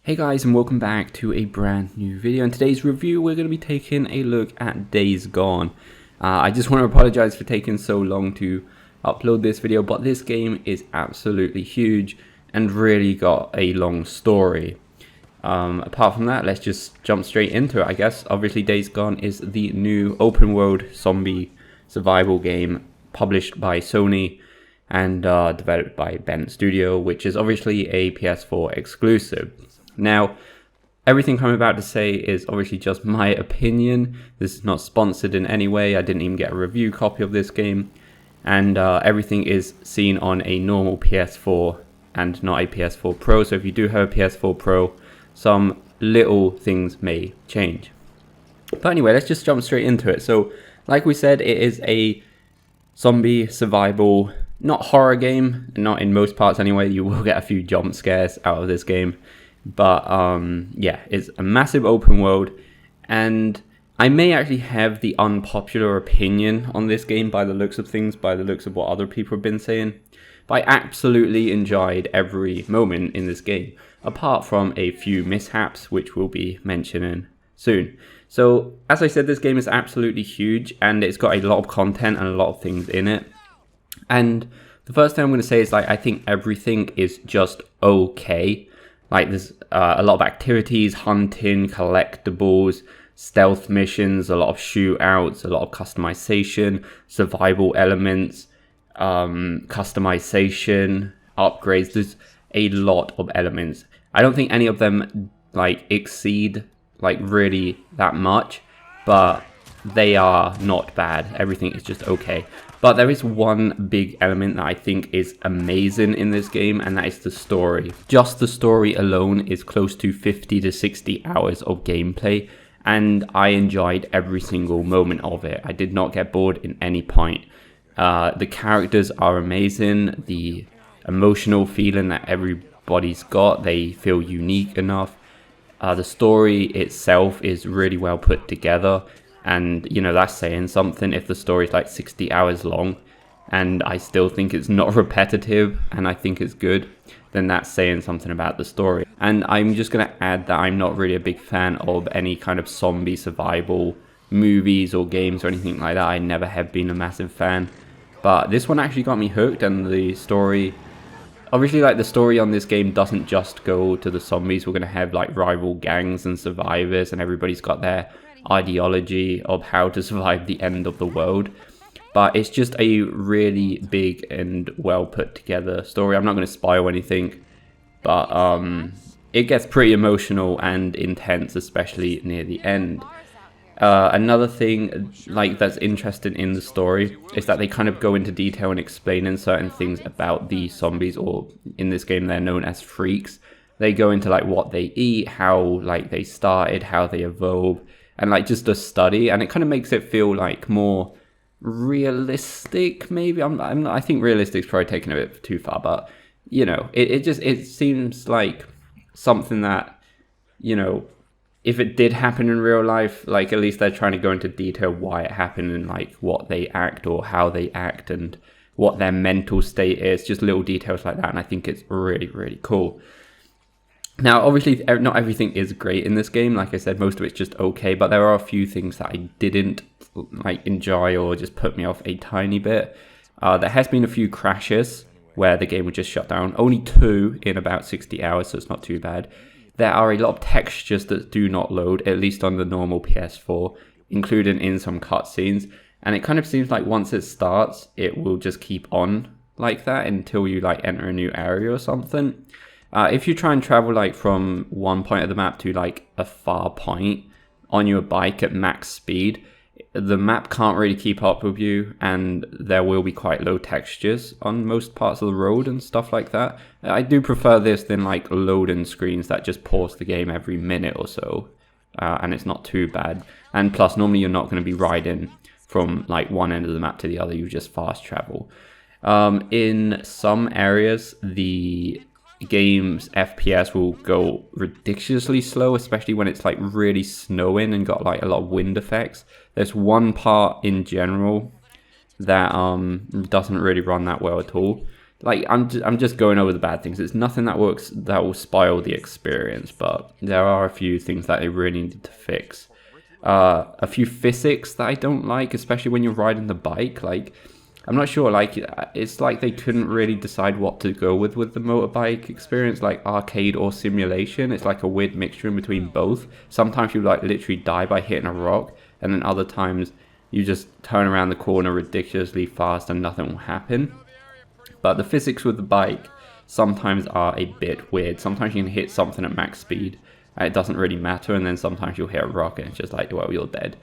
Hey guys, and welcome back to a brand new video. In today's review we're going to be taking a look at Days Gone. I just want to apologize for taking so long to upload this video, but this game is absolutely huge and really got a long story. Apart from that, let's just jump straight into it, I guess. Obviously Days Gone is the new open world zombie survival game published by Sony and developed by Bent Studio, which is obviously a PS4 exclusive. Now, everything I'm about to say is obviously just my opinion. This is not sponsored in any way. I didn't even get a review copy of this game. And everything is seen on a normal PS4 and not a PS4 Pro. So if you do have a PS4 Pro, some little things may change. But anyway, let's just jump straight into it. So, like we said, it is a zombie survival, not horror game. Not in most parts anyway. You will get a few jump scares out of this game. But yeah, it's a massive open world, and I may actually have the unpopular opinion on this game by the looks of things, by the looks of what other people have been saying. But I absolutely enjoyed every moment in this game, apart from a few mishaps, which we'll be mentioning soon. So, as I said, this game is absolutely huge, and it's got a lot of content and a lot of things in it. And the first thing I'm going to say is, like, I think everything is just okay. Like, there's a lot of activities, hunting, collectibles, stealth missions, a lot of shootouts, a lot of customization, survival elements, customization, upgrades. There's a lot of elements. I don't think any of them, like, exceed, like, really that much, but they are not bad. Everything is just okay. But there is one big element that I think is amazing in this game, and that is the story. Just the story alone is close to 50 to 60 hours of gameplay, and I enjoyed every single moment of it. I did not get bored in any point. The characters are amazing. The emotional feeling that everybody's got, they feel unique enough. The story itself is really well put together. And, you know, that's saying something. If the story's like 60 hours long and I still think it's not repetitive and I think it's good, then that's saying something about the story. And I'm just going to add that I'm not really a big fan of any kind of zombie survival movies or games or anything like that. I never have been a massive fan. But this one actually got me hooked, and the story... Obviously, like, the story on this game doesn't just go to the zombies. We're going to have, like, rival gangs and survivors, and everybody's got their ideology of how to survive the end of the world. But it's just a really big and well put together story. I'm not going to spoil anything, but it gets pretty emotional and intense, especially near the end. Another thing, like, that's interesting in the story is that they kind of go into detail and explaining certain things about the zombies, or in this game they're known as freaks. They go into, like, what they eat, how, like, they started, how they evolve, and, like, just a study, and it kind of makes it feel like more realistic. Maybe I think realistic's probably taken a bit too far, but, you know, it seems like something that, you know, if it did happen in real life, like, at least they're trying to go into detail why it happened and, like, what they act or how they act and what their mental state is, just little details like that. And I think it's really, really cool. Now, obviously, not everything is great in this game. Like I said, most of it's just okay, but there are a few things that I didn't, like, enjoy or just put me off a tiny bit. There has been a few crashes where the game would just shut down. Only 2 in about 60 hours, so it's not too bad. There are a lot of textures that do not load, at least on the normal PS4, including in some cutscenes. And it kind of seems like once it starts, it will just keep on like that until you, like, enter a new area or something. If you try and travel, like, from one point of the map to, like, a far point on your bike at max speed, the map can't really keep up with you, and there will be quite low textures on most parts of the road and stuff like that. I do prefer this than, like, loading screens that just pause the game every minute or so, and it's not too bad. And plus, normally you're not going to be riding from, like, one end of the map to the other. You just fast travel. In some areas, the game's FPS will go ridiculously slow, especially when it's, like, really snowing and got, like, a lot of wind effects. There's one part in general that doesn't really run that well at all. like I'm just going over the bad things. It's nothing that works that will spoil the experience, but there are a few things that they really need to fix. A few physics that I don't like, especially when you're riding the bike. Like, I'm not sure, like, it's like they couldn't really decide what to go with the motorbike experience, like arcade or simulation. It's like a weird mixture in between both. Sometimes you like literally die by hitting a rock, and then other times you just turn around the corner ridiculously fast and nothing will happen. But the physics with the bike sometimes are a bit weird. Sometimes you can hit something at max speed and it doesn't really matter, and then sometimes you'll hit a rock and it's just like, well, you're dead.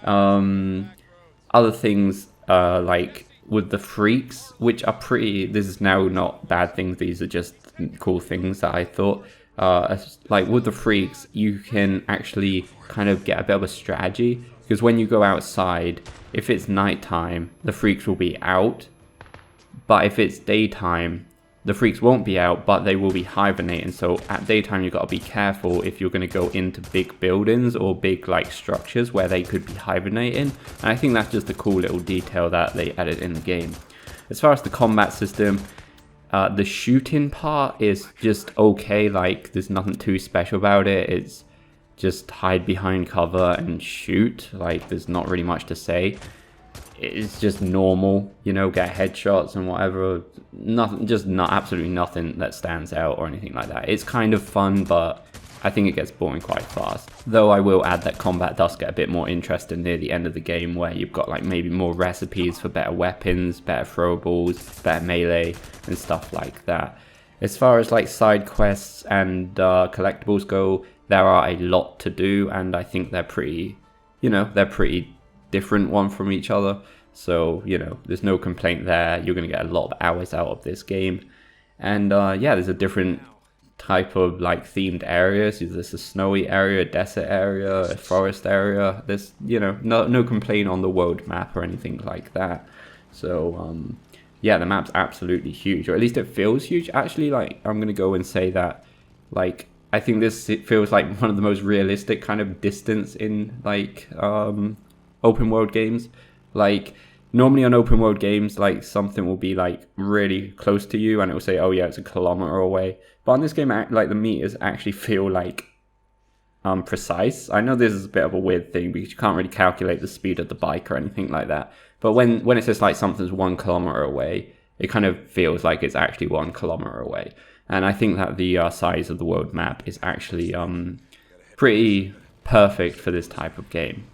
Other things like with the freaks, which are pretty, this is now not bad things, these are just cool things that I thought. Like with the freaks, you can actually kind of get a bit of a strategy, because when you go outside, if it's nighttime, the freaks will be out. But if it's daytime, the freaks won't be out, but they will be hibernating. So at daytime, you've got to be careful if you're going to go into big buildings or big like structures where they could be hibernating. And I think that's just a cool little detail that they added in the game. As far as the combat system, the shooting part is just okay. Like, there's nothing too special about it. It's just hide behind cover and shoot. Like, there's not really much to say. It's just normal, you know, get headshots and whatever. Nothing, just not absolutely nothing that stands out or anything like that. It's kind of fun, but I think it gets boring quite fast. Though I will add that combat does get a bit more interesting near the end of the game, where you've got like maybe more recipes for better weapons, better throwables, better melee and stuff like that. As far as like side quests and collectibles go, there are a lot to do, and I think they're pretty, you know, they're pretty different one from each other. So, you know, there's no complaint there. You're going to get a lot of hours out of this game. And yeah, there's a different type of like themed areas. There's a snowy area, a desert area, a forest area. There's, you know, no complaint on the world map or anything like that. So yeah, the map's absolutely huge, or at least it feels huge. Actually, like, I'm going to go and say that, like, I think it feels like one of the most realistic kind of distance in like open world games. Like, normally on open world games, like, something will be like really close to you and it will say, oh yeah, it's a kilometer away. But on this game, like, the meters actually feel like precise. I know this is a bit of a weird thing because you can't really calculate the speed of the bike or anything like that. But when it says like something's 1 kilometer away, it kind of feels like it's actually 1 kilometer away. And I think that the size of the world map is actually pretty perfect for this type of game.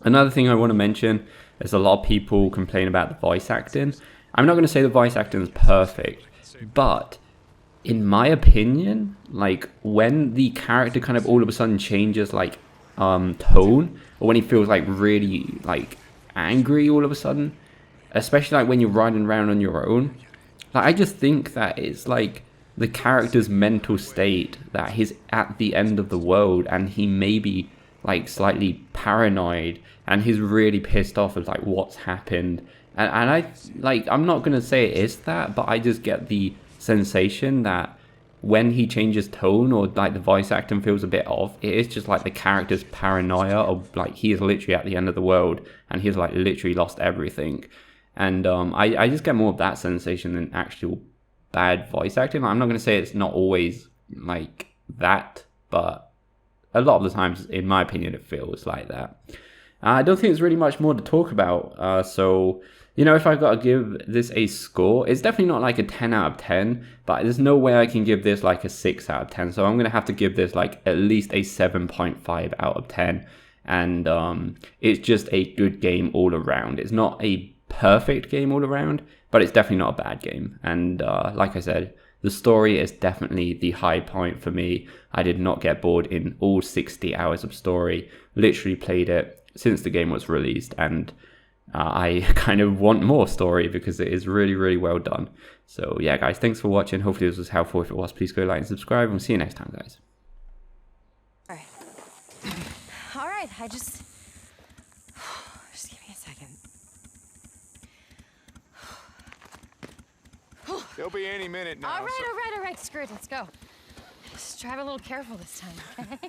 Another thing I want to mention is a lot of people complain about the voice acting. I'm not going to say the voice acting is perfect, but in my opinion, like, when the character kind of all of a sudden changes like tone, or when he feels like really like angry all of a sudden, especially like when you're riding around on your own, like, I just think that it's like the character's mental state, that he's at the end of the world and he may be like slightly paranoid and he's really pissed off of like what's happened, and I like, I'm not gonna say it is that, but I just get the sensation that when he changes tone or like the voice acting feels a bit off, it is just like the character's paranoia of like he is literally at the end of the world and he's like literally lost everything. And I just get more of that sensation than actual bad voice acting. I'm not going to say it's not always like that, but a lot of the times, in my opinion, it feels like that. I don't think there's really much more to talk about. So, you know, if I've got to give this a score, it's definitely not like a 10 out of 10, but there's no way I can give this like a 6 out of 10. So I'm going to have to give this like at least a 7.5 out of 10. And it's just a good game all around. It's not a perfect game all around, but it's definitely not a bad game. And like I said, the story is definitely the high point for me. I did not get bored in all 60 hours of story. Literally played it since the game was released, and I kind of want more story because it is really, really well done. So yeah, guys, thanks for watching. Hopefully this was helpful. If it was, please go like and subscribe, and we'll see you next time, guys. All right, just give me a second. They'll be any minute now. All right, screw it, let's go. Just drive a little careful this time, okay?